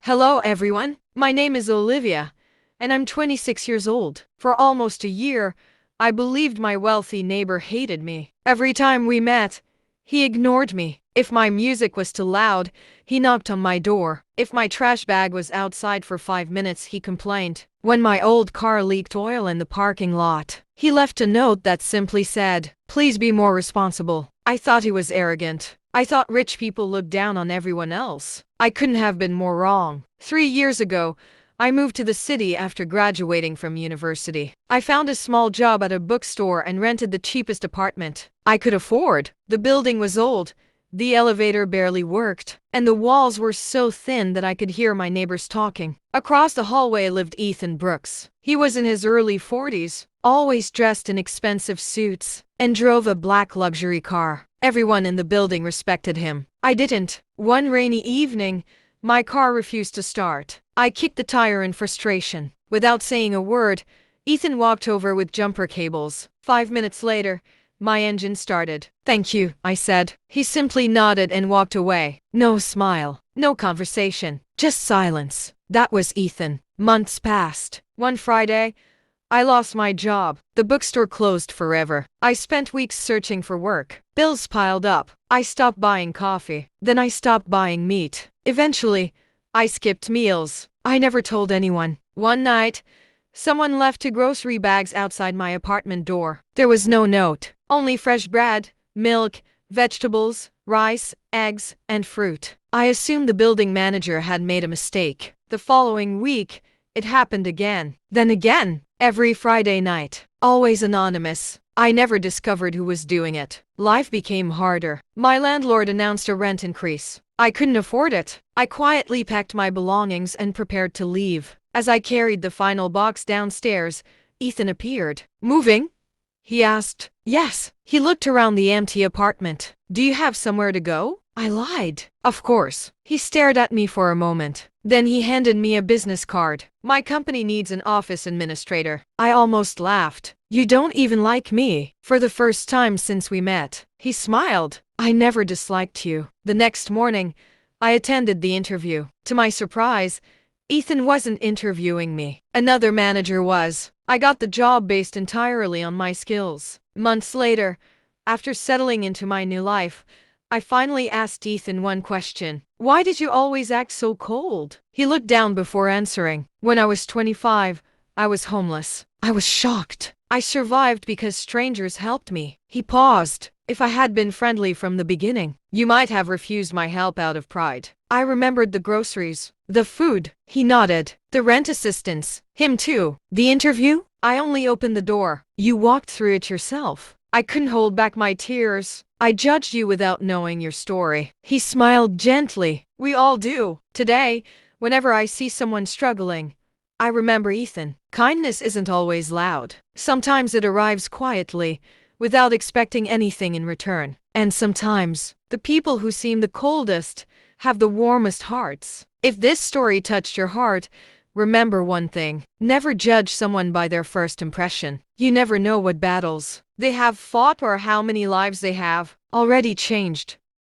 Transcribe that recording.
Hello everyone, my name is Olivia, and I'm 26 years old. For almost a year, I believed my wealthy neighbor hated me. Every time we met, he ignored me. If my music was too loud, he knocked on my door. If my trash bag was outside for 5 minutes, he complained. When my old car leaked oil in the parking lot, he left a note that simply said, "Please be more responsible." I thought he was arrogant. I thought rich people looked down on everyone else. I couldn't have been more wrong. 3 years ago, I moved to the city after graduating from university. I found a small job at a bookstore and rented the cheapest apartment I could afford. The building was old, the elevator barely worked, and the walls were so thin that I could hear my neighbors talking. Across the hallway lived Ethan Brooks. He was in his early 40s, always dressed in expensive suits, and drove a black luxury car. Everyone in the building respected him. I didn't. One rainy evening, my car refused to start. I kicked the tire in frustration. Without saying a word, Ethan walked over with jumper cables. 5 minutes later, my engine started. "Thank you," I said. He simply nodded and walked away. No smile, no conversation, just silence. That was Ethan. Months passed. One Friday, I lost my job. The bookstore closed forever. I spent weeks searching for work. Bills piled up. I stopped buying coffee. Then I stopped buying meat. Eventually, I skipped meals. I never told anyone. One night, someone left two grocery bags outside my apartment door. There was no note, only fresh bread, milk, vegetables, rice, eggs, and fruit. I assumed the building manager had made a mistake. The following week, it happened again. Then again. Every Friday night. Always anonymous. I never discovered who was doing it. Life became harder. My landlord announced a rent increase. I couldn't afford it. I quietly packed my belongings and prepared to leave. As I carried the final box downstairs, Ethan appeared. "Moving?" he asked. "Yes." He looked around the empty apartment. "Do you have somewhere to go?" I lied. "Of course." He stared at me for a moment. Then he handed me a business card. "My company needs an office administrator." I almost laughed. "You don't even like me." For the first time since we met, he smiled. "I never disliked you." The next morning, I attended the interview. To my surprise, Ethan wasn't interviewing me. Another manager was. I got the job based entirely on my skills. Months later, after settling into my new life, I finally asked Ethan one question. "Why did you always act so cold?" He looked down before answering. "When I was 25, I was homeless." I was shocked. "I survived because strangers helped me." He paused. "If I had been friendly from the beginning, you might have refused my help out of pride." I remembered the groceries, the food. He nodded. "The rent assistance. Him too." "The interview?" I only opened the door. "You walked through it yourself." I couldn't hold back my tears. "I judged you without knowing your story." He smiled gently. "We all do." Today, whenever I see someone struggling, I remember Ethan. Kindness isn't always loud. Sometimes it arrives quietly, without expecting anything in return. And sometimes, the people who seem the coldest have the warmest hearts. If this story touched your heart, remember one thing. Never judge someone by their first impression. You never know what battles they have fought or how many lives they have already changed.